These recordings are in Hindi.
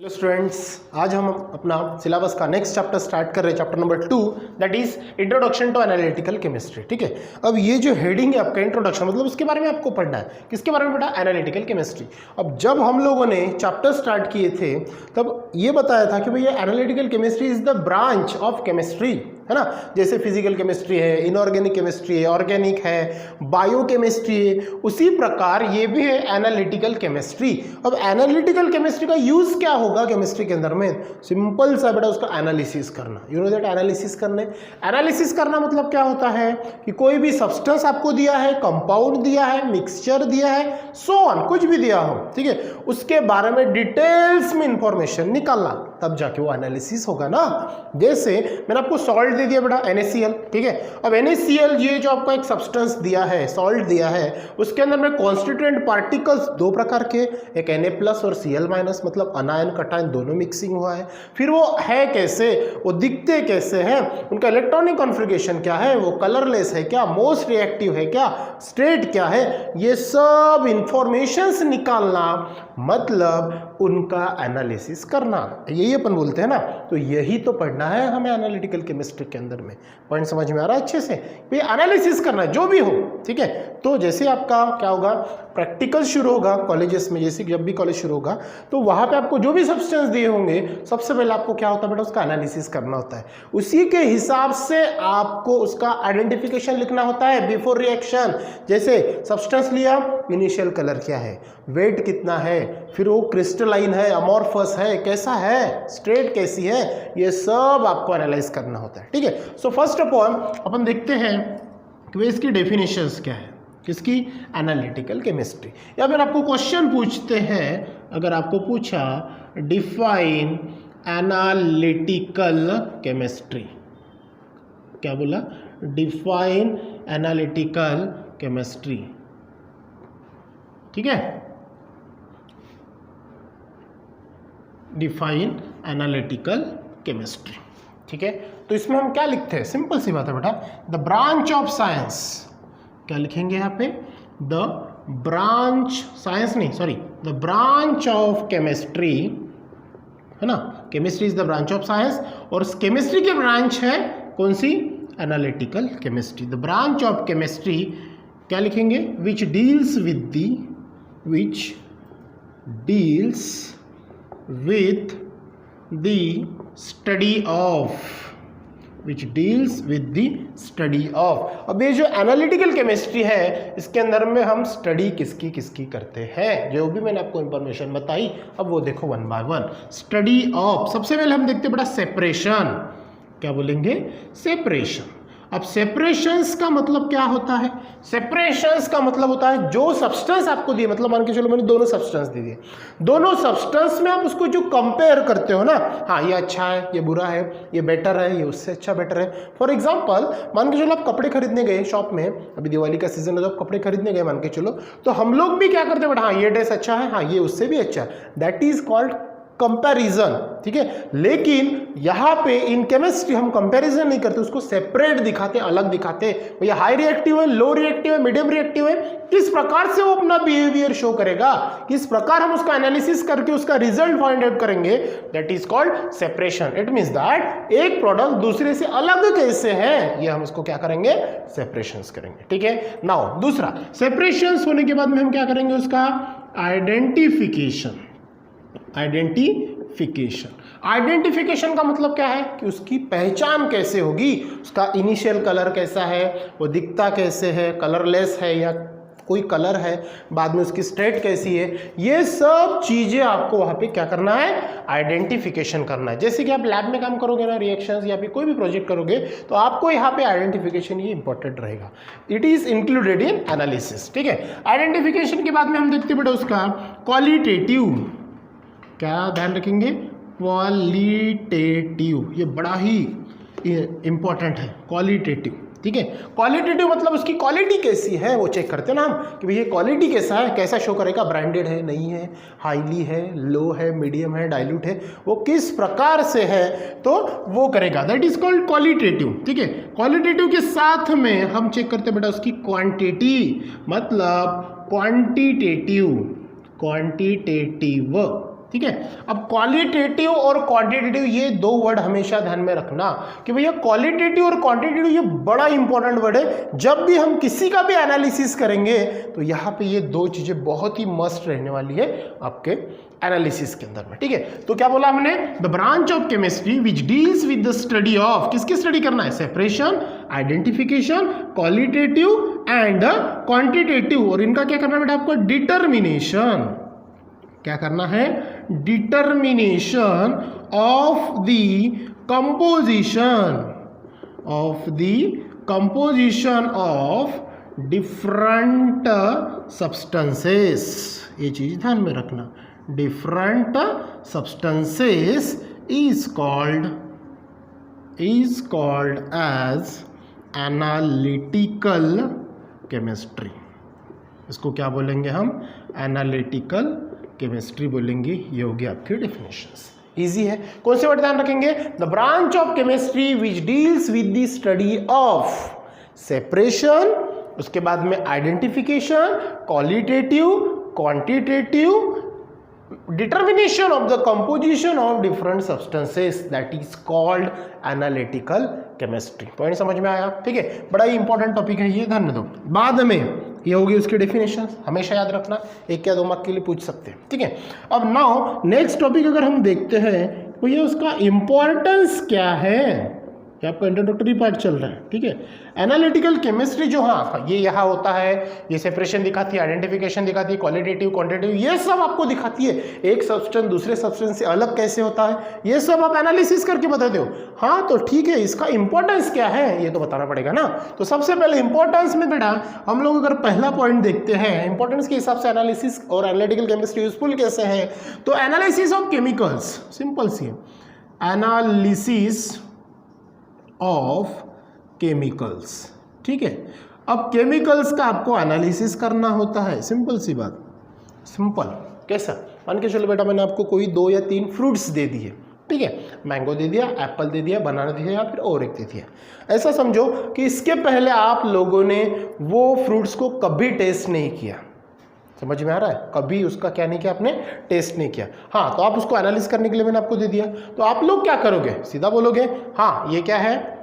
स्टूडेंट्स, आज हम अपना सिलेबस का नेक्स्ट चैप्टर स्टार्ट कर रहे हैं, chapter number 2, that is introduction to analytical chemistry. ठीक है, अब ये जो हेडिंग है आपका इंट्रोडक्शन, मतलब उसके बारे में आपको पढ़ना है। किसके बारे में बेटा? Analytical chemistry. अब जब हम लोगों ने चैप्टर स्टार्ट किए थे तब ये बताया था कि भैया analytical chemistry is the branch of chemistry, है ना। जैसे फिजिकल केमिस्ट्री है, इनऑर्गेनिक केमिस्ट्री है, ऑर्गेनिक है, बायोकेमिस्ट्री है, उसी प्रकार ये भी है एनालिटिकल केमिस्ट्री। अब एनालिटिकल केमिस्ट्री का यूज क्या होगा केमिस्ट्री के अंदर में? सिंपल सा बेटा, उसका एनालिसिस करना। यू नो दैट एनालिसिस करने, एनालिसिस करना मतलब क्या होता है कि कोई भी सब्सटेंस आपको दिया है, कंपाउंड दिया है, मिक्सचर दिया है, सो ऑन, कुछ भी दिया हो, ठीक है, उसके बारे में डिटेल्स में इंफॉर्मेशन निकालना, तब जाके वो एनालिसिस होगा ना। जैसे मैंने आपको सॉल्ट दे दिया बेटा, NaCl, ठीक है। अब NaCl ये जो आपको एक सब्सटेंस दिया है, सॉल्ट दिया है, उसके अंदर में कॉन्स्टिट्यूएंट पार्टिकल्स दो प्रकार के, एक Na+ और Cl-, मतलब अनायन कटायन दोनों मिक्सिंग हुआ है। फिर वो है कैसे, वो दिखते कैसे हैं, उनका इलेक्ट्रॉनिक कॉन्फ़िगरेशन क्या है, वो कलरलेस है क्या, मोस्ट रिएक्टिव है क्या, स्टेट क्या है, ये सब इंफॉर्मेशंस निकालना, मतलब उनका एनालिसिस करना, यही अपन बोलते हैं ना। तो यही तो पढ़ना है हमें एनालिटिकल केमिस्ट्री के अंदर में। पॉइंट समझ में आ रहा है अच्छे से? ये एनालिसिस करना जो भी हो, ठीक है। तो जैसे आपका क्या होगा, प्रैक्टिकल शुरू होगा कॉलेजेस में, जैसे जब भी कॉलेज शुरू होगा तो वहाँ पे आपको जो भी सब्सटेंस दिए होंगे, सबसे पहले आपको क्या होता है बेटा, उसका एनालिसिस करना होता है। उसी के हिसाब से आपको उसका आइडेंटिफिकेशन लिखना होता है बिफोर रिएक्शन। जैसे सब्सटेंस लिया, इनिशियल कलर क्या है, वेट कितना है, फिर वो क्रिस्टलाइन है, अमॉर्फस है, कैसा है, स्ट्रेट कैसी है, ये सब आपको एनालाइज करना होता है, ठीक है। सो फर्स्ट ऑफ ऑल अपन देखते हैं कि इसकी डेफिनेशंस क्या है, किसकी? Analytical chemistry. या फिर आपको क्वेश्चन पूछते हैं, अगर आपको पूछा डिफाइन एनालिटिकल केमिस्ट्री, क्या बोला? डिफाइन एनालिटिकल केमिस्ट्री, ठीक है। डिफाइन एनालिटिकल केमिस्ट्री, ठीक है। तो इसमें हम क्या लिखते हैं? सिंपल सी बात है बेटा, द ब्रांच ऑफ साइंस, क्या लिखेंगे यहाँ पे? द ब्रांच, साइंस नहीं, sorry, the branch of chemistry, है ना। Chemistry is the branch of science, और केमिस्ट्री की ब्रांच है कौन सी? Analytical chemistry. The branch of chemistry क्या लिखेंगे? Which deals with the, which deals with the study of, which deals with the study of। अब ये जो एनालिटिकल केमिस्ट्री है, इसके अंदर में हम स्टडी किसकी किसकी करते हैं, जो भी मैंने आपको इंफॉर्मेशन बताई, अब वो देखो one by one. Study of, सबसे पहले हम देखते हैं बेटा सेपरेशन, क्या बोलेंगे? सेपरेशन। अब सेपरेशंस का मतलब क्या होता है? सेपरेशंस का मतलब होता है जो सब्सटेंस आपको दिए, मतलब मान के चलो मैंने दोनों सब्सटेंस दे दिए, दोनों सब्सटेंस में आप उसको जो कंपेयर करते हो ना, हाँ ये अच्छा है, ये बुरा है, ये बेटर है, ये उससे अच्छा बेटर है। फॉर एग्जांपल मान के चलो आप कपड़े खरीदने गए शॉप में, अभी दिवाली का सीजन है, तो आप कपड़े खरीदने गए मान के चलो, तो हम लोग भी क्या करते हैं बेटा, हाँ ये ड्रेस अच्छा है, हाँ ये उससे भी अच्छा है, दैट इज कॉल्ड कंपैरिजन, ठीक है। लेकिन यहाँ पे इन केमिस्ट्री हम कंपैरिजन नहीं करते, उसको सेपरेट दिखाते, अलग दिखाते, भैया हाई रिएक्टिव है, लो रिएक्टिव है, मीडियम रिएक्टिव है, किस प्रकार से वो अपना बिहेवियर शो करेगा, किस प्रकार हम उसका एनालिसिस करके उसका रिजल्ट फाइंड आउट करेंगे, that is called separation. It means that एक प्रोडक्ट दूसरे से अलग कैसे है, ये हम इसको क्या करेंगे? सेपरेशंस करेंगे, ठीक है। नाउ दूसरा, सेपरेशंस होने के बाद में हम क्या करेंगे? उसका आइडेंटिफिकेशन। आइडेंटिफिकेशन, आइडेंटिफिकेशन का मतलब क्या है कि उसकी पहचान कैसे होगी, उसका इनिशियल कलर कैसा है, वो दिखता कैसे है, कलरलेस है या कोई कलर है, बाद में उसकी स्टेट कैसी है, ये सब चीजें आपको वहां पे क्या करना है? आइडेंटिफिकेशन करना है। जैसे कि आप लैब में काम करोगे ना, रिएक्शंस या फिर कोई भी प्रोजेक्ट करोगे, तो आपको यहाँ पे आइडेंटिफिकेशन ये इंपॉर्टेंट रहेगा, it is included in analysis, ठीक है। आइडेंटिफिकेशन के बाद में हम देखते बेटा उसका क्वालिटेटिव, क्या ध्यान रखेंगे? क्वालिटेटिव, ये बड़ा ही इंपॉर्टेंट है, क्वालिटेटिव, ठीक है। क्वालिटेटिव मतलब उसकी क्वालिटी कैसी है वो चेक करते हैं ना हम, कि भैया क्वालिटी कैसा है, कैसा शो करेगा, ब्रांडेड है, नहीं है, हाईली है, लो है, मीडियम है, डाइल्यूट है, वो किस प्रकार से है, तो वो करेगा, दैट इज कॉल्ड क्वालिटेटिव, ठीक है। क्वालिटेटिव के साथ में हम चेक करते हैं बेटा उसकी क्वांटिटी, मतलब क्वांटिटेटिव, क्वांटिटेटिव, ठीक है। अब क्वालिटेटिव और क्वांटिटेटिव ये दो वर्ड हमेशा ध्यान में रखना कि भैया क्वालिटेटिव और क्वांटिटेटिव ये बड़ा इंपॉर्टेंट वर्ड है। जब भी हम किसी का भी एनालिसिस करेंगे तो यहाँ पे ये दो चीजें बहुत ही मस्ट रहने वाली है आपके एनालिसिस के अंदर में, ठीक है। तो क्या बोला हमने, the branch of chemistry which deals with the study of, किसकी स्टडी करना है, separation, identification, qualitative and quantitative, और इनका क्या करना है बेटा आपको, डिटर्मिनेशन। क्या करना है, determination of the composition of different substances. ये चीज ध्यान में रखना, different substances is called as analytical chemistry. इसको क्या बोलेंगे हम, एनालिटिकल केमिस्ट्री बोलेंगे। ये होगी आपकी डेफिनेशंस। इजी है। कौन से वर्ड ध्यान रखेंगे, the branch of chemistry which deals with the study of separation, उसके बाद में identification, qualitative, quantitative, determination of the composition of different substances, that is called analytical chemistry. Point समझ में आया, ठीक है। बड़ा ही इंपॉर्टेंट टॉपिक है ये, ध्यान दो। बाद में ये होगी उसकी डेफिनेशन, हमेशा याद रखना, एक या दो मार्क के लिए पूछ सकते हैं, ठीक है। अब नाउ नेक्स्ट टॉपिक अगर हम देखते हैं तो ये उसका इंपॉर्टेंस क्या है, ये आपका इंट्रोडक्टरी पार्ट चल रहा है, ठीक है। एनालिटिकल केमिस्ट्री जो, हाँ ये यहाँ होता है, ये सेपरेशन दिखाती है, आइडेंटिफिकेशन दिखाती है, क्वालिटेटिव, क्वांटिटेटिव, ये सब आपको दिखाती है। एक सब्सटेंस दूसरे सब्सटेंस से अलग कैसे होता है, ये सब आप एनालिसिस करके बताते हो। हाँ तो ठीक है, इसका इंपॉर्टेंस क्या है ये तो बताना पड़ेगा ना। तो सबसे पहले इंपॉर्टेंस में बेटा हम लोग अगर पहला पॉइंट देखते हैं, इंपॉर्टेंस के हिसाब से एनालिसिस और एनालिटिकल केमिस्ट्री यूजफुल कैसे है, तो एनालिसिस ऑफ केमिकल्स, सिंपल सी है, एनालिसिस ऑफ केमिकल्स, ठीक है। अब केमिकल्स का आपको एनालिसिस करना होता है, सिंपल सी बात, सिंपल कैसा, मान के चलो बेटा मैंने आपको कोई 2 या 3 फ्रूट्स दे दिए, ठीक है, मैंगो दे दिया, एप्पल दे दिया, बनाना दे दिया या फिर और एक दे दिया। ऐसा समझो कि इसके पहले आप लोगों ने वो फ्रूट्स को कभी टेस्ट नहीं किया, समझ में आ रहा है, कभी उसका क्या नहीं किया आपने, टेस्ट नहीं किया। हाँ तो आप उसको एनालिसिस करने के लिए मैंने आपको दे दिया, तो आप लोग क्या करोगे, सीधा बोलोगे हाँ ये क्या है,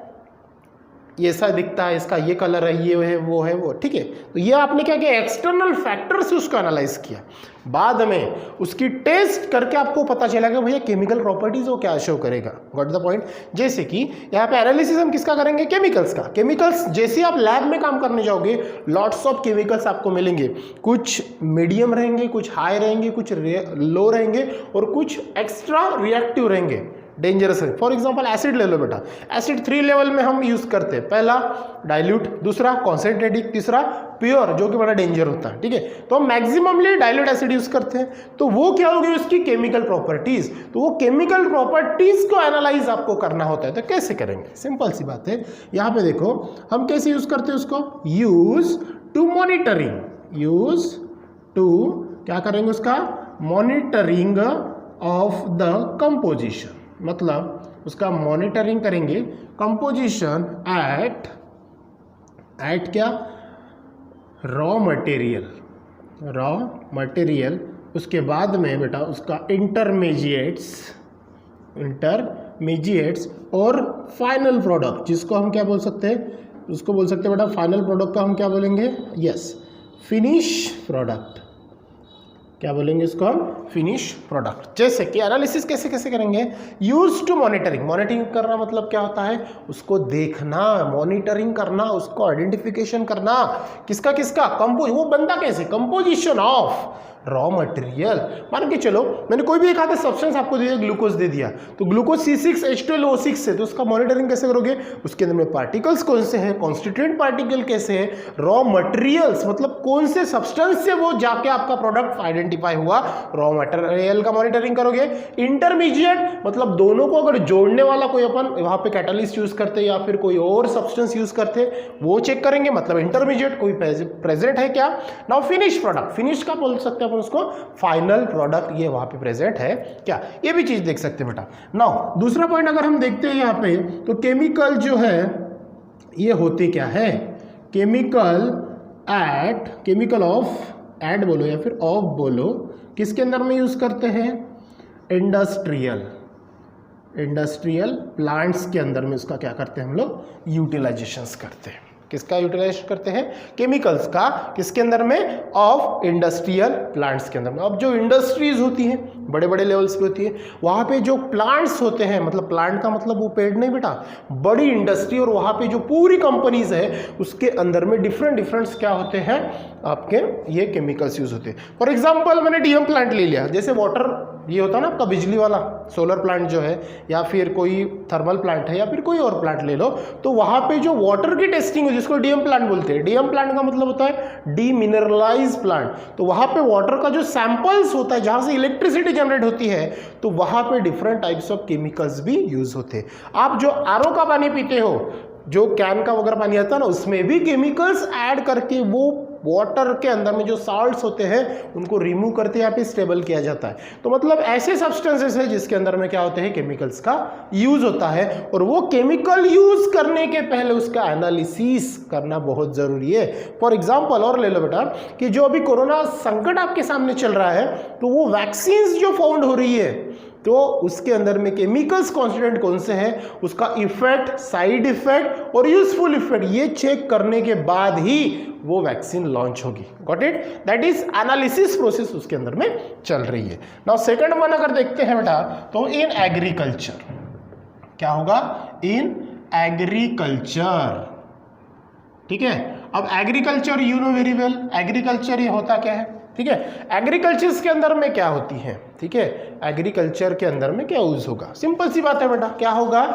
ये ऐसा दिखता है, इसका ये कलर है, ये है वो, ठीक है। तो ये आपने क्या किया, एक्सटर्नल फैक्टर से उसको एनालाइज किया, बाद में उसकी टेस्ट करके आपको पता चलेगा भैया केमिकल प्रॉपर्टीज वो क्या शो करेगा। Got the point. जैसे कि यहाँ पे एनालिसिस हम किसका करेंगे, केमिकल्स का। केमिकल्स जैसे आप लैब में काम करने जाओगे, लॉट्स ऑफ केमिकल्स आपको मिलेंगे, कुछ मीडियम रहेंगे, कुछ हाई रहेंगे, कुछ लो रहेंगे और कुछ एक्स्ट्रा रिएक्टिव रहेंगे, डेंजरस है। फॉर एग्जांपल एसिड ले लो बेटा, एसिड 3 लेवल में हम यूज करते हैं, पहला डाइल्यूट, दूसरा कॉन्सेंट्रेटिव, तीसरा प्योर जो कि बड़ा डेंजर होता है, ठीक है। तो हम मैक्सिममली डाइल्यूट एसिड यूज करते हैं, तो वो क्या होगी उसकी केमिकल प्रॉपर्टीज, तो वो केमिकल प्रॉपर्टीज को एनालाइज आपको करना होता है। तो कैसे करेंगे, सिंपल सी बात है, यहाँ पे देखो हम कैसे यूज करते हैं उसको, use to monitoring, use to क्या करेंगे उसका, मॉनिटरिंग ऑफ द कंपोजिशन, मतलब उसका मॉनिटरिंग करेंगे कंपोजिशन एट क्या, रॉ मटेरियल, उसके बाद में बेटा उसका इंटरमीडिएट्स और फाइनल प्रोडक्ट, जिसको हम क्या बोल सकते हैं, उसको बोल सकते हैं बेटा फाइनल प्रोडक्ट का हम क्या बोलेंगे, यस फिनिश प्रोडक्ट, क्या बोलेंगे इसको हम, फिनिश प्रोडक्ट। जैसे कि एनालिसिस कैसे कैसे करेंगे, यूज टू मॉनिटरिंग करना मतलब क्या होता है, उसको देखना, मॉनिटरिंग करना, उसको आइडेंटिफिकेशन करना, किसका वो बनता कैसे, कंपोजिशन ऑफ रॉ मटेरियल। मान के चलो मैंने कोई भी एक आधा सब्सटेंस आपको दे दिया, ग्लूकोज दे दिया, तो ग्लूकोज C6H12O6 से, तो उसका मॉनिटरिंग कैसे करोगे, उसके अंदर में पार्टिकल्स कौन से हैं, कॉन्स्टिट्यूएंट पार्टिकल कैसे है, रॉ मटेरियल्स मतलब कौन से सब्सटेंस से वो जाके आपका प्रोडक्ट आइडेंटिफाई हुआ, रॉ मटेरियल का मॉनिटरिंग करोगे। इंटरमीडिएट मतलब दोनों को अगर जोड़ने वाला कोई अपन वहां पे कैटालिस्ट यूज करते या फिर कोई और सब्सटेंस यूज करते, वो चेक करेंगे, मतलब इंटरमीडिएट कोई प्रेजेंट है क्या। नाउ फिनिश प्रोडक्ट, फिनिश का बोल सकते हैं उसको फाइनल प्रोडक्ट, ये वहां पे प्रेजेंट है क्या, ये भी चीज देख सकते हैं बेटा। नाउ दूसरा पॉइंट अगर हम देखते हैं यहाँ पे, तो केमिकल जो है ये होते क्या है, केमिकल ऑफ, ऐड बोलो या फिर ऑफ बोलो, किसके अंदर में यूज करते हैं, इंडस्ट्रियल प्लांट्स के अंदर में उसका क्या करते हैं हम लोग, यूटिलाइजेशंस करते हैं। किसका यूटिलाइजेशन करते हैं, केमिकल्स का, किसके अंदर में, ऑफ इंडस्ट्रियल प्लांट्स के अंदर में। अब जो इंडस्ट्रीज होती हैं बड़े बड़े लेवल्स पे होती है, वहाँ पे जो प्लांट्स होते हैं, मतलब प्लांट का मतलब वो पेड़ नहीं बेटा, बड़ी इंडस्ट्री, और वहाँ पे जो पूरी कंपनीज है उसके अंदर में डिफरेंट क्या होते हैं आपके, ये केमिकल्स यूज होते हैं। फॉर एग्जाम्पल मैंने डीएम प्लांट ले लिया, जैसे वाटर ये होता है ना आपका बिजली वाला सोलर प्लांट जो है, या फिर कोई थर्मल प्लांट है, या फिर कोई और प्लांट ले लो, तो वहाँ पे जो वाटर की टेस्टिंग है जिसको डीएम प्लांट बोलते हैं, डीएम प्लांट का मतलब होता है डीमिनरलाइज प्लांट। तो वहाँ पे वाटर का जो सैंपल्स होता है जहाँ से इलेक्ट्रिसिटी जनरेट होती है, तो वहाँ पे डिफरेंट टाइप्स ऑफ केमिकल्स भी यूज होते हैं। आप जो आरओ का पानी पीते हो, जो कैन का वगैरह पानी आता है ना, उसमें भी केमिकल्स ऐड करके वो वाटर के अंदर में जो साल्ट्स होते हैं उनको रिमूव करते हैं, यहाँ पे स्टेबल किया जाता है। तो मतलब ऐसे सब्सटेंसेस है जिसके अंदर में क्या होते हैं, केमिकल्स का यूज होता है, और वो केमिकल यूज करने के पहले उसका एनालिसिस करना बहुत जरूरी है। फॉर एग्जाम्पल और ले लो बेटा कि जो अभी कोरोना संकट आपके सामने चल रहा है, तो वो वैक्सीन जो फाउंड हो रही है, तो उसके अंदर में केमिकल्स कॉन्स्टिट्यूएंट कौन से हैं, उसका इफेक्ट, साइड इफेक्ट और यूजफुल इफेक्ट, ये चेक करने के बाद ही वो वैक्सीन लॉन्च होगी। Got it? That is analysis process उसके अंदर में चल रही है। नाउ सेकंड वन अगर देखते हैं बेटा, तो इन एग्रीकल्चर क्या होगा, इन एग्रीकल्चर, ठीक है। अब agriculture you know very well, agriculture ये होता क्या है, ठीक है। एग्रीकल्चर के अंदर में क्या होती है, ठीक है, एग्रीकल्चर के अंदर में क्या यूज होगा, सिंपल सी बात है बेटा, क्या होगा,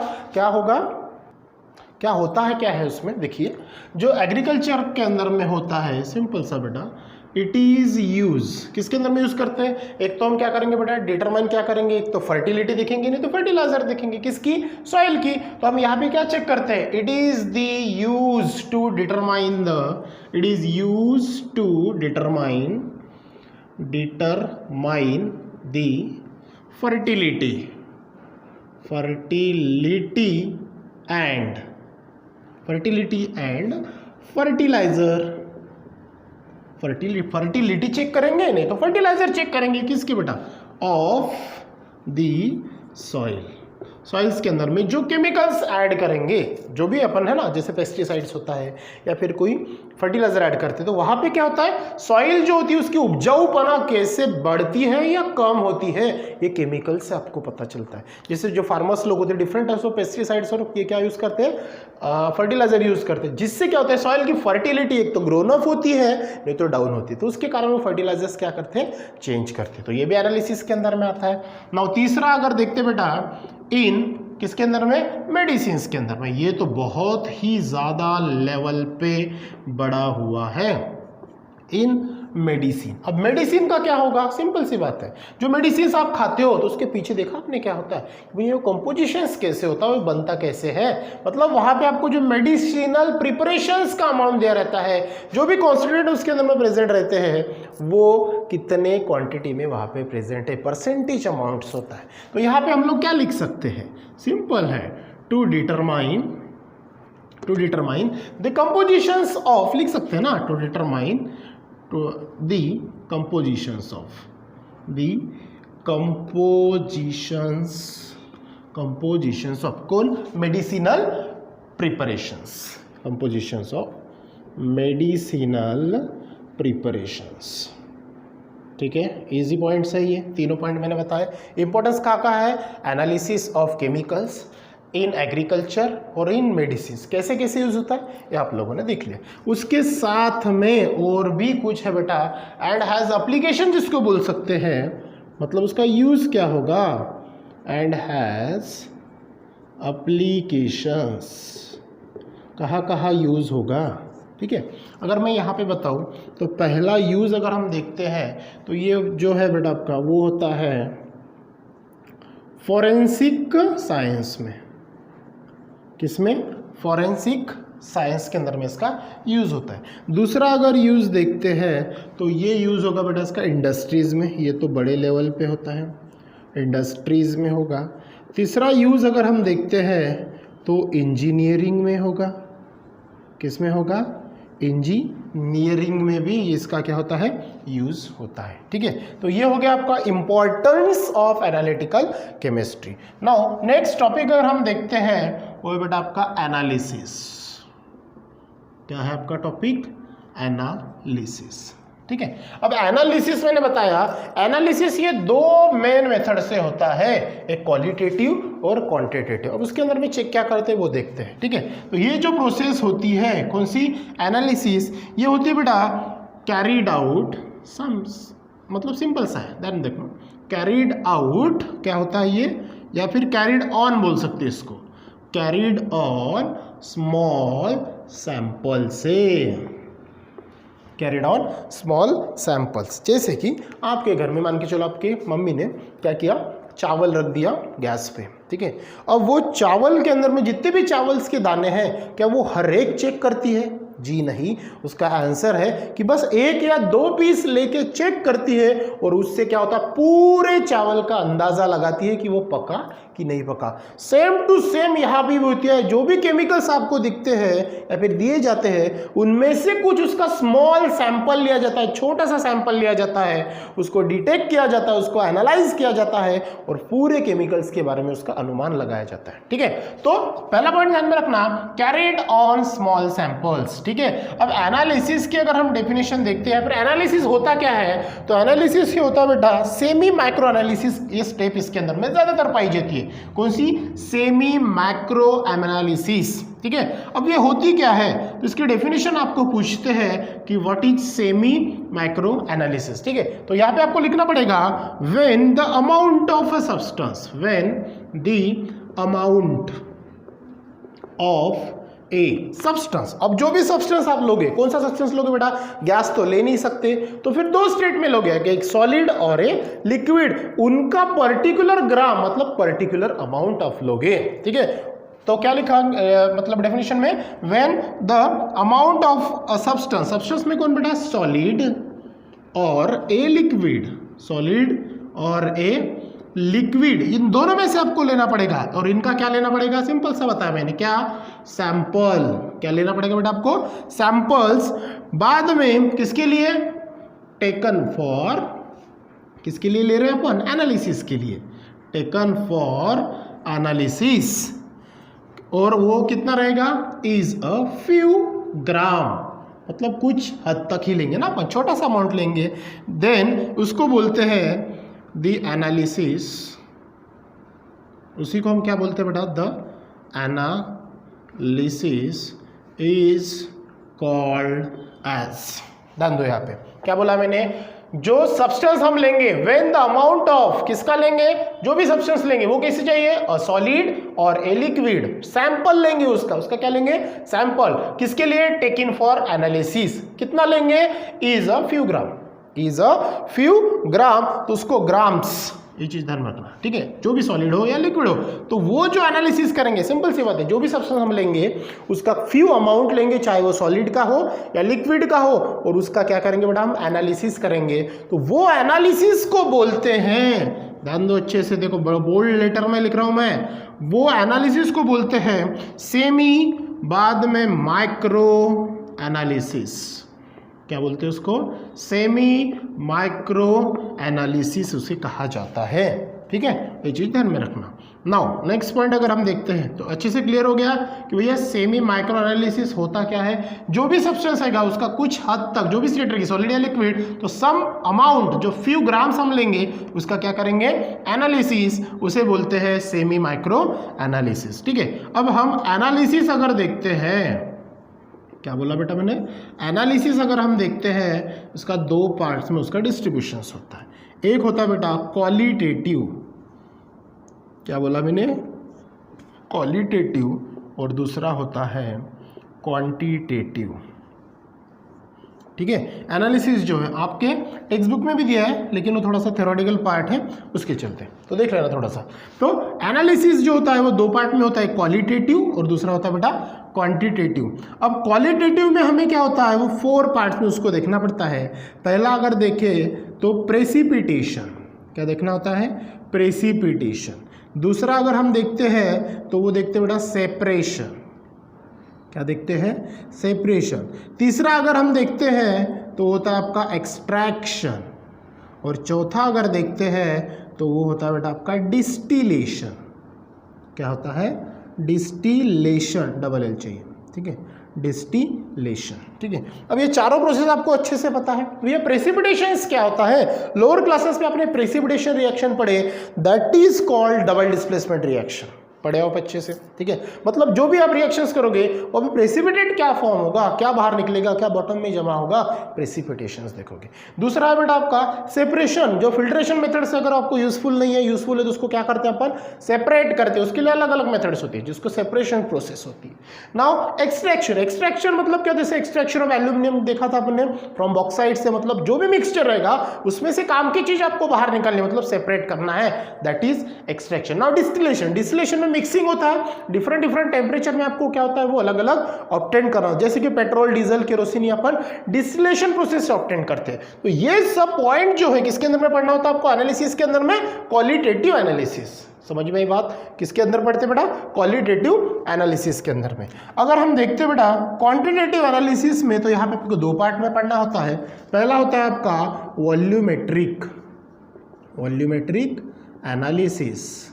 क्या होता है, क्या है उसमें, देखिए जो एग्रीकल्चर के अंदर में होता है, सिंपल सा बेटा, इट इज यूज, किसके अंदर में यूज करते हैं, एक तो हम क्या करेंगे बेटा, डिटरमाइन क्या करेंगे, एक तो फर्टिलिटी देखेंगे, नहीं तो फर्टिलाइजर देखेंगे, किसकी, सॉइल की। तो हम यहाँ पे क्या चेक करते हैं, it is the use to determine the, it is use to determine the fertility and fertilizer, fertility check करेंगे, नहीं तो फर्टिलाइजर चेक करेंगे, किसकी बेटा, ऑफ द सॉइल्स के अंदर में जो केमिकल्स ऐड करेंगे, जो भी अपन है ना, जैसे पेस्टिसाइड्स होता है या फिर कोई फर्टिलाइजर ऐड करते हैं, तो वहां पे क्या होता है, सॉइल जो होती है उसकी उपजाऊपना कैसे बढ़ती है या कम होती है, ये केमिकल से आपको पता चलता है। जैसे जो फार्मर्स लोग होते हैं, डिफरेंट टाइप्स ऑफ पेस्टिसाइड्स और ये क्या यूज करते हैं, फर्टिलाइजर यूज करते हैं, जिससे क्या होता है, सॉइल की फर्टिलिटी एक तो ग्रोन अप होती है, नहीं तो डाउन होती है, तो उसके कारण वो फर्टिलाइजर्स क्या करते हैं, चेंज करते हैं। तो ये भी एनालिसिस के अंदर में आता है। नाउ तीसरा अगर देखते बेटा, इन किसके अंदर में, मेडिसिन के अंदर में, ये तो बहुत ही ज्यादा लेवल पे बढ़ा हुआ है, इन मेडिसिन। अब मेडिसिन का क्या होगा, सिंपल सी बात है, जो मेडिसिन आप खाते हो तो उसके पीछे देखा आपने क्या होता है, ये कंपोजिशंस कैसे होता है, वो बनता कैसे है, मतलब वहां पे आपको जो मेडिसिनल प्रिपरेशंस का अमाउंट दिया रहता है, जो भी कॉन्स्टिट्यूएंट उसके अंदर में प्रेजेंट रहते हैं, वो कितने क्वांटिटी में वहां पे प्रेजेंट है, परसेंटेज अमाउंट्स होता है। तो यहाँ पे हम लोग क्या लिख सकते हैं, सिंपल है, to determine the compositions of, लिख सकते हैं ना, to determine to the compositions of कौन, medicinal preparations, compositions of medicinal preparations, ठीक है। इजी पॉइंट्स है ये तीनों पॉइंट मैंने बताया। इंपॉर्टेंस का है, analysis of chemicals in agriculture और इन मेडिसिन, कैसे कैसे यूज होता है ये आप लोगों ने देख लिया। उसके साथ में और भी कुछ है बेटा, एंड हैज एप्लीकेशन जिसको बोल सकते हैं, मतलब उसका यूज क्या होगा, एंड हैज एप्लीकेशंस, कहाँ यूज होगा, ठीक है। अगर मैं यहाँ पे बताऊँ तो पहला यूज अगर हम देखते हैं तो ये जो है बेटा आपका वो होता है फॉरेंसिक साइंस में, किसमें, फॉरेंसिक साइंस के अंदर में इसका यूज होता है। दूसरा अगर यूज देखते हैं तो ये यूज होगा बेटा इसका इंडस्ट्रीज में, ये तो बड़े लेवल पे होता है, इंडस्ट्रीज में होगा। तीसरा यूज अगर हम देखते हैं तो इंजीनियरिंग में होगा, किस में होगा, इंजीनियरिंग में भी इसका क्या होता है, यूज होता है। ठीक है, तो ये हो गया आपका importance of analytical chemistry. Now next topic अगर हम देखते हैं वो है बेटा आपका एनालिसिस। क्या है आपका टॉपिक, एनालिसिस। ठीक है, अब एनालिसिस मैंने बताया, एनालिसिस ये दो मेन मेथड से होता है, एक क्वालिटेटिव और क्वांटिटेटिव। अब उसके अंदर में चेक क्या करते हैं वो देखते हैं। ठीक है, तो ये जो प्रोसेस होती है कौन सी, एनालिसिस, ये होती है बेटा कैरिड आउट सम, मतलब सिंपल सा है, देन देखो कैरिड आउट क्या होता है ये, या फिर कैरिड ऑन बोल सकते हैं इसको, कैरिड ऑन स्मॉल सैंपल से, कैरिड ऑन स्मॉल सैंपल्स। जैसे कि आपके घर में मान के चलो आपकी मम्मी ने क्या किया, चावल रख दिया गैस पे। ठीक है, अब वो चावल के अंदर में जितने भी चावल्स के दाने हैं क्या वो हर एक चेक करती है, जी नहीं। उसका आंसर है कि बस एक या दो पीस लेके चेक करती है और उससे क्या होता है, पूरे चावल का अंदाजा लगाती है कि वो पका कि नहीं पका। सेम टू सेम यहाँ भी होती है, जो भी केमिकल्स आपको दिखते हैं या फिर दिए जाते हैं उनमें से कुछ उसका स्मॉल सैंपल लिया जाता है, छोटा सा सैंपल लिया जाता है, उसको डिटेक्ट किया जाता है, उसको एनालाइज किया जाता है और पूरे केमिकल्स के बारे में उसका अनुमान लगाया जाता है। ठीक है, तो पहला पॉइंट ध्यान में रखना, कैरिड ऑन स्मॉल सैंपल्स। ठीक है, अब एनालिसिस की अगर हम डेफिनेशन देखते हैं, फिर एनालिसिस होता क्या है, तो एनालिसिस ये होता है बेटा सेमी माइक्रो एनालिसिस। ये स्टेप इसके अंदर में ज्यादातर पाई जाती है, कौन सी, सेमी माइक्रो एनालिसिस। ठीक है, अब ये होती क्या है, तो इसकी डेफिनेशन आपको पूछते हैं कि what is semi micro analysis. ठीक है, तो यहां पे आपको लिखना पड़ेगा when the amount of a substance, when the amount of a substance. अब जो भी सब्सटेंस आप लोगे, कौन सा सब्सटेंस लोगे बेटा, गैस तो ले नहीं सकते, तो फिर दो स्टेट में लोगे, एक सॉलिड और एक लिक्विड, उनका पर्टिकुलर ग्राम मतलब पर्टिकुलर अमाउंट ऑफ लोगे। ठीक है, तो क्या लिखा मतलब डेफिनेशन में, when the amount of a substance, substance में कौन बेटा, सॉलिड और ए लिक्विड, सॉलिड और ए लिक्विड, इन दोनों में से आपको लेना पड़ेगा। और इनका क्या लेना पड़ेगा, सिंपल सा बताया मैंने, क्या, सैंपल। क्या लेना पड़ेगा बेटा आपको, सैंपल्स। बाद में किसके लिए, टेकन फॉर, किसके लिए ले रहे हैं अपन, एनालिसिस के लिए, टेकन फॉर एनालिसिस। और वो कितना रहेगा, इज अ फ्यू ग्राम, मतलब कुछ हद तक ही लेंगे ना अपन, छोटा सा अमाउंट लेंगे। देन उसको बोलते हैं द एनालिसिस, उसी को हम क्या बोलते हैं बेटा, the analysis is called as, ध्यान दो यहाँ पे क्या बोला मैंने, जो सब्सटेंस हम लेंगे, व्हेन द अमाउंट ऑफ, किसका लेंगे, जो भी सब्सटेंस लेंगे वो कैसे चाहिए, अ सॉलिड और ए लिक्विड, सैंपल लेंगे उसका, उसका क्या लेंगे, सैंपल, किसके लिए, टेकिन फॉर एनालिसिस, कितना लेंगे, is a few gram, is a few gram, तो उसको ग्राम्स, ये चीज ध्यान रखना। ठीक है, जो भी सॉलिड हो या लिक्विड हो, तो वो जो एनालिसिस करेंगे, सिंपल सी बात है, जो भी सब्सटेंस हम लेंगे उसका फ्यू अमाउंट लेंगे, चाहे वो सॉलिड का हो या लिक्विड का हो, और उसका क्या करेंगे बेटा, हम एनालिसिस करेंगे। तो वो एनालिसिस को बोलते हैं, ध्यान दो अच्छे से, देखो बोल्ड लेटर में लिख रहा हूं मैं, वो एनालिसिस को बोलते हैं सेमी, बाद में माइक्रो एनालिसिस। क्या बोलते हैं उसको, सेमी माइक्रो एनालिसिस उसे कहा जाता है। ठीक है, ये चीज ध्यान में रखना। नाउ नेक्स्ट पॉइंट अगर हम देखते हैं तो अच्छे से क्लियर हो गया कि भैया सेमी माइक्रो एनालिसिस होता क्या है, जो भी सब्सटेंस आएगा उसका कुछ हद तक, जो भी स्टेट रहेगी सॉलिड या लिक्विड, तो सम अमाउंट, जो फ्यू ग्राम्स हम लेंगे उसका क्या करेंगे, एनालिसिस, उसे बोलते हैं सेमी माइक्रो एनालिसिस। ठीक है, अब हम एनालिसिस अगर देखते हैं, क्या बोला बेटा मैंने, एनालिसिस अगर हम देखते हैं उसका दो पार्ट्स में उसका डिस्ट्रीब्यूशन होता है। एक होता है बेटा क्वालिटेटिव, क्या बोला मैंने, क्वालिटेटिव, और दूसरा होता है क्वांटिटेटिव। ठीक है, एनालिसिस जो है आपके टेक्स्ट बुक में भी दिया है, लेकिन वो थोड़ा सा थ्योरेटिकल पार्ट है, उसके चलते तो देख लेना थोड़ा सा। तो एनालिसिस जो होता है वो दो पार्ट में होता है, क्वालिटेटिव और दूसरा होता है बेटा क्वांटिटेटिव। अब क्वालिटेटिव में हमें क्या होता है, वो 4 पार्ट्स में उसको देखना पड़ता है। पहला अगर देखें तो प्रेसिपिटेशन, क्या देखना होता है, प्रेसिपिटेशन। दूसरा अगर हम देखते हैं तो वो देखते हैं बेटा सेपरेशन, क्या देखते हैं? सेपरेशन। तीसरा अगर हम देखते हैं तो होता है आपका एक्सट्रैक्शन, और चौथा अगर देखते हैं तो वो होता है बेटा आपका डिस्टिलेशन। क्या होता है? डिस्टिलेशन, डबल एल चाहिए, ठीक है, डिस्टिलेशन, ठीक है। अब ये चारों प्रोसेस आपको अच्छे से पता है। ये प्रेसिपिटेशन क्या होता है? लोअर क्लासेस में आपने प्रेसिपिटेशन रिएक्शन पढ़े, that is called double displacement reaction, पढ़े हो अच्छे से, ठीक है। मतलब जो भी आप रिएक्शंस करोगे वो भी प्रेसिपिटेट क्या फॉर्म होगा, क्या बाहर निकलेगा, क्या बॉटम में जमा होगा, प्रेसिपिटेशंस देखोगे। दूसरा है बेटा आपका सेपरेशन, जो फिल्ट्रेशन मेथड से अगर आपको यूजफुल नहीं है, यूजफुल है तो उसको क्या करते हैं अपन? सेपरेट करते हैं। उसके लिए अलग अलग मेथड्स होती है जिसको सेपरेशन प्रोसेस होती है। नाउ एक्सट्रैक्शन, एक्सट्रैक्शन मतलब क्या? जैसे एक्सट्रैक्शन ऑफ एल्यूमिनियम देखा था अपने फ्रॉम बॉक्साइट से, मतलब जो भी मिक्सचर रहेगा उसमें से काम की चीज आपको बाहर निकालनी, मतलब सेपरेट करना है, that is extraction. Now distillation, distillation mixing होता है, डिफरेंट डिफरेंट टेम्परेचर में आपको क्या होता है वो अलग अलग ऑब्टेन करना, जैसे कि पेट्रोल, डीजल, केरोसिन अपन डिस्टिलेशन प्रोसेस से ऑब्टेन करते हैं। तो ये सब पॉइंट जो है किसके अंदर में पढ़ना होता है आपको? एनालिसिस के अंदर में, क्वालिटेटिव एनालिसिस। समझ में ये बात? किसके अंदर पढ़ते बेटा? क्वालिटेटिव एनालिसिस के अंदर में। अगर हम देखते हैं बेटा क्वांटिटेटिव एनालिसिस में, तो यहाँ पे आपको दो पार्ट में पढ़ना होता है। पहला होता है आपका वॉल्यूमेट्रिक, वॉल्यूमेट्रिक एनालिसिस,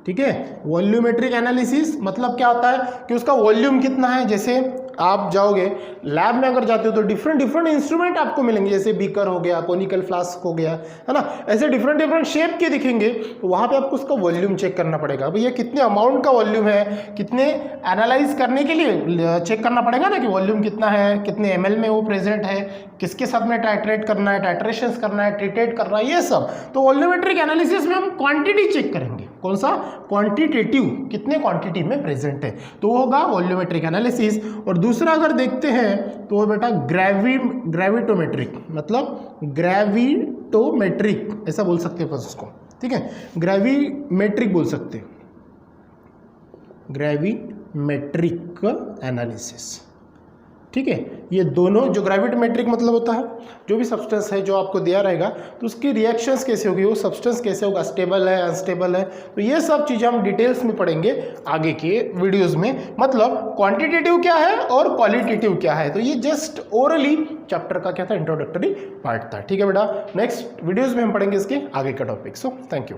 ठीक है। वॉल्यूमेट्रिक एनालिसिस मतलब क्या होता है कि उसका वॉल्यूम कितना है। जैसे आप जाओगे लैब में, अगर जाते हो तो डिफरेंट डिफरेंट इंस्ट्रूमेंट आपको मिलेंगे, जैसे बीकर हो गया, कोनिकल फ्लास्क हो गया, है ना, ऐसे डिफरेंट डिफरेंट शेप के दिखेंगे। तो वहाँ पे आपको उसका वॉल्यूम चेक करना पड़ेगा, भैया कितने अमाउंट का वॉल्यूम है, कितने एनालाइज करने के लिए चेक करना पड़ेगा ना कि वॉल्यूम कितना है, कितने ml में वो प्रेजेंट है, किसके साथ में टाइट्रेट करना है, टाइट्रेशंस करना है, ट्रीटेट करना है, ये सब। तो वॉल्यूमेट्रिक एनालिसिस में हम क्वांटिटी चेक करेंगे। कौन सा? क्वांटिटेटिव, कितने क्वांटिटी में प्रेजेंट है, तो वो होगा वॉल्यूमेट्रिक एनालिसिस। और दूसरा अगर देखते हैं तो वो बेटा ग्रेविटोमेट्रिक, मतलब ग्रेविटोमेट्रिक ऐसा बोल सकते हैं उसको, ठीक है, ग्रेविमेट्रिक बोल सकते हैं, ग्रेविमेट्रिक एनालिसिस, ठीक है। ये दोनों, जो ग्रेविटोमेट्रिक मतलब होता है जो भी सब्सटेंस है जो आपको दिया रहेगा तो उसकी रिएक्शंस कैसे होगी, वो सब्सटेंस कैसे होगा, स्टेबल है, अनस्टेबल है, तो ये सब चीज़ें हम डिटेल्स में पढ़ेंगे आगे के वीडियोस में। मतलब क्वांटिटेटिव क्या है और क्वालिटेटिव क्या है, तो ये जस्ट ओरली चैप्टर का क्या था, इंट्रोडक्टरी पार्ट था, ठीक है बेटा। नेक्स्ट वीडियोज़ में हम पढ़ेंगे इसके आगे का टॉपिक। So thank you.